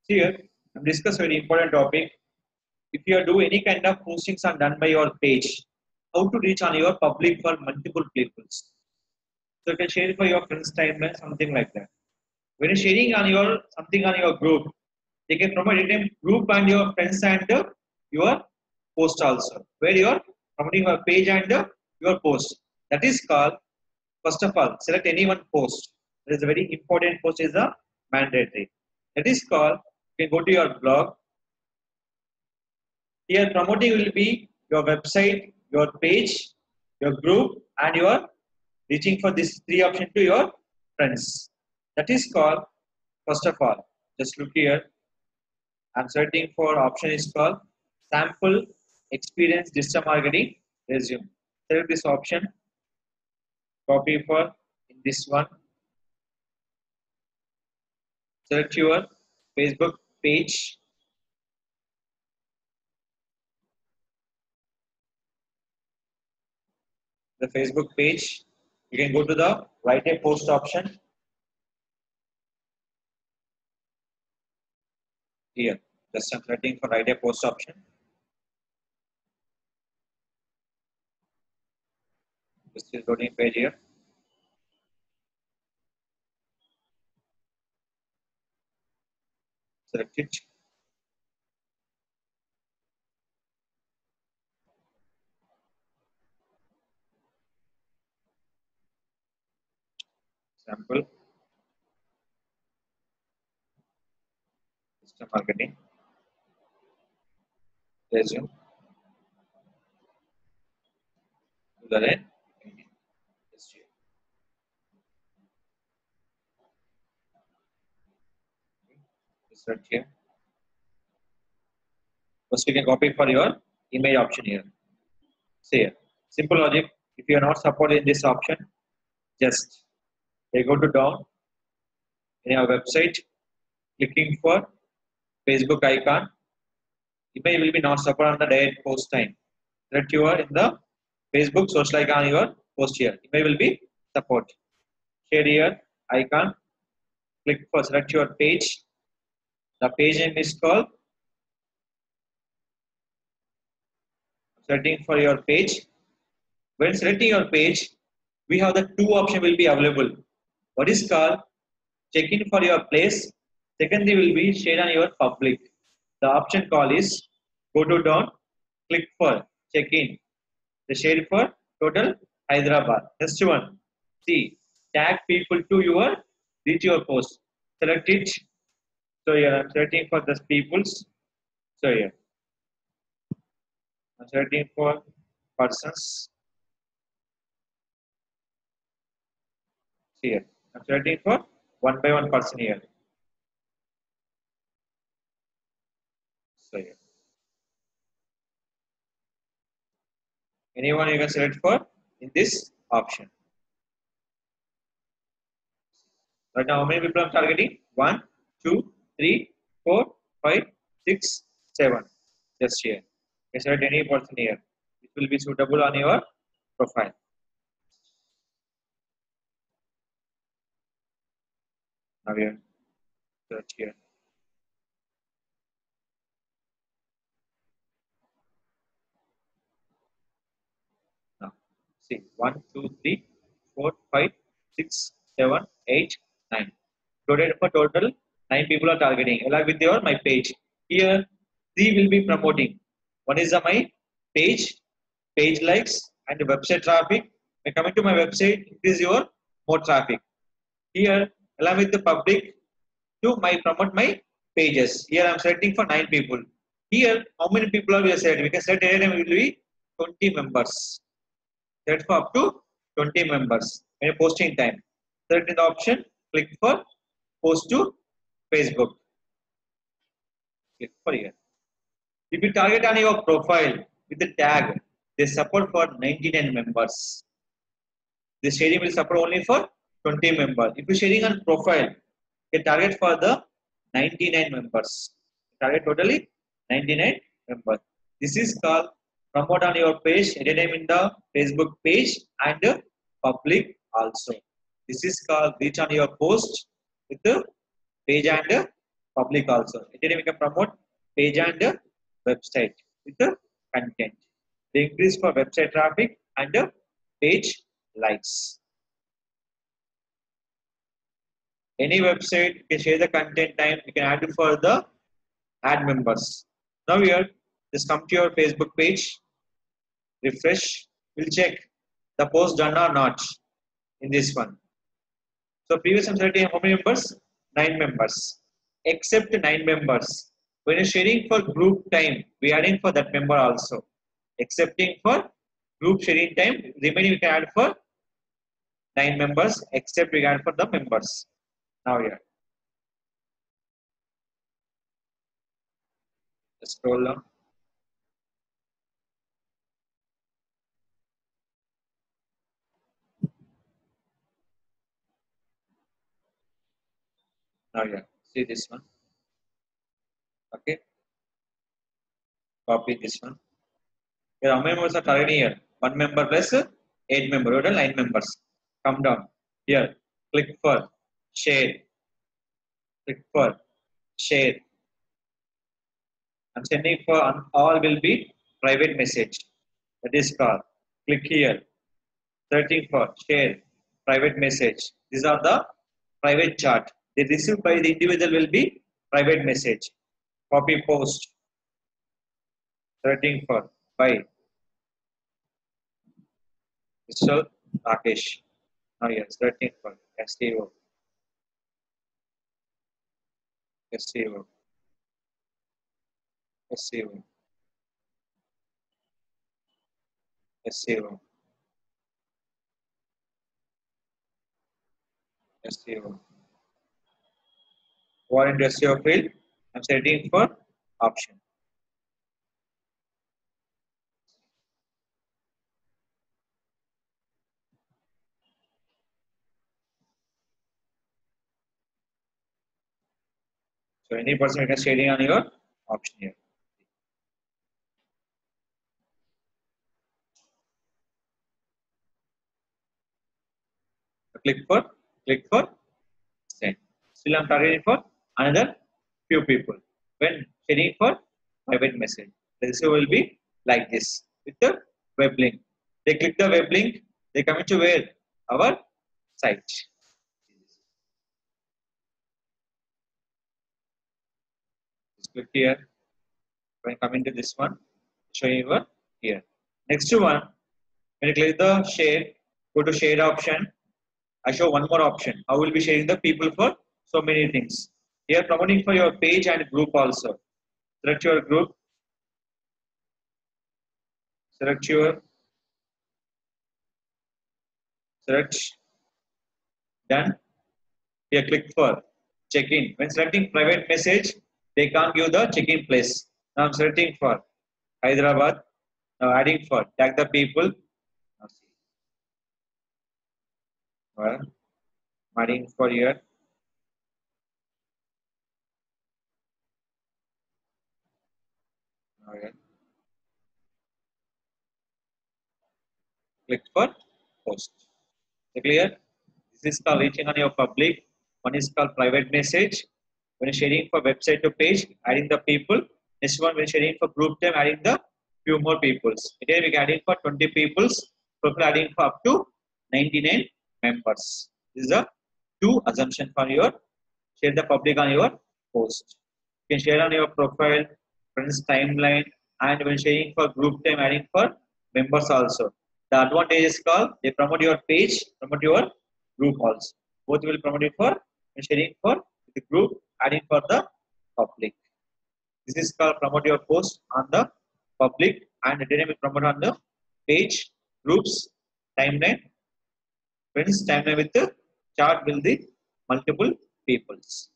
See here, I'm discuss very important topic. If you are do any kind of postings are done by your page, how to reach on your public for multiple people. So you can share it for your friends timeline, something like that. When you're sharing on your something on your group, they can promote it in group and your friends and your post also. Where you are promoting your page and your post. That is called, first of all, select any one post. That is a very important post is a mandatory. That is called, you can go to your blog. Here promoting will be your website, your page, your group, and your reaching for this three option to your friends. That is called, first of all, just look here. I'm searching for option is called sample experience digital marketing resume. Select this option, copy for in this one. Select your Facebook page. The Facebook page. You can go to the write a post option here. Just I'm searching for write a post option. This is loading page here. Select it. Sample digital marketing resume. To the end. Right here. First, you can copy for your image option here. See here. Simple logic. If you are not supported in this option, just they go to down in our website, clicking for Facebook icon. Image will be not supported on the direct post time. That you are in the Facebook social icon your post here. Image will be support. Share here icon. Click for select your page. The page name is called selecting for your page. When selecting your page, we have the two option will be available. What is called check in for your place. Secondly will be share on your public. The option call is go to down, click for check in. The share for total Hyderabad. Next one. See, tag people to your reach your post. Select it. So here I'm searching for the peoples. So here I'm searching for persons. See here I'm searching for one by one person here. So here anyone you can select for in this option. Right now, how many people I'm targeting? 1, 2, 3, 4, 5, 6, 7. Just here. You select any person here. It will be suitable on your profile. Now here, search here. Now, see 1, 2, 3, 4, 5, 6, 7, 8, 9. Total for total 9 people are targeting along with your my page. Here, 3 will be promoting. One is my page likes and the website traffic. By coming to my website, increase your more traffic. Here, along with the public to my promote my pages. Here I'm selecting for 9 people. Here, how many people are we set? We can set anytime will be 20 members. Set for up to 20 members. When posting time. Select the option, click for post to Facebook. Click for here. If you target on your profile with the tag, they support for 99 members. The sharing will support only for 20 members. If you're sharing on profile, you target for the 99 members. Target totally 99 members. This is called promote on your page anytime in the Facebook page and public also. This is called reach on your post with the page and public also. Then we can promote page and website with the content. They increase for website traffic and page likes. Any website, you can share the content time, you can add it for the ad members. Now here, just come to your Facebook page, refresh, we'll check the post done or not in this one. So previous I'm setting how many members? 9 members. Except 9 members. When you're sharing for group time, we are adding for that member also. Excepting for group sharing time, remaining we can add for 9 members, except we add for the members. Now here. Just scroll down. Now here. See this one. Okay. Copy this one. Here how many members are targeting here? 1 member plus 8 members. Total 9 members. Come down. Here. Click for share. Click for share. I'm sending for all will be private message. That is called. Click here. Searching for share private message. These are the private chat. They received by the individual will be private message. Copy post. Searching for by Mr. Rakesh. Now yes, searching for SEO. SEO. SEO. SEO. SEO. What in the SEO field? I'm setting for option. So any person you can shading on your option here. So click for send. Still I'm targeting for another few people. When sharing for private message, the receiver will be like this with the web link. They click the web link, they come into where? Our site. Just click here. When come into this one, showing you here. Next one, when you click the share, go to share option. I show one more option. I will be sharing the people for so many things. Here promoting for your page and group also. Select your group. Select your select done. Here click for check-in. When selecting private message, they can't give the check-in place. Now I'm selecting for Hyderabad. Now adding for tag the people. Now see. Well, adding for here. Now here. Click for post. Clear? This is called reaching on your public. One is called private message. When sharing for website to page, adding the people. Next one, when sharing for group time, adding the few more peoples. Again, we adding for 20 peoples. Total adding for up to 99 members. This is a two assumption for your share the public on your post. You can share on your profile, friends timeline, and when sharing for group time, adding for members also. The advantage is called they promote your page, promote your group also. Both will promote it for sharing for the group, adding for the public. This is called promote your post on the public and dynamic promote on the page, groups, timeline, friends, timeline with the chart will the multiple peoples.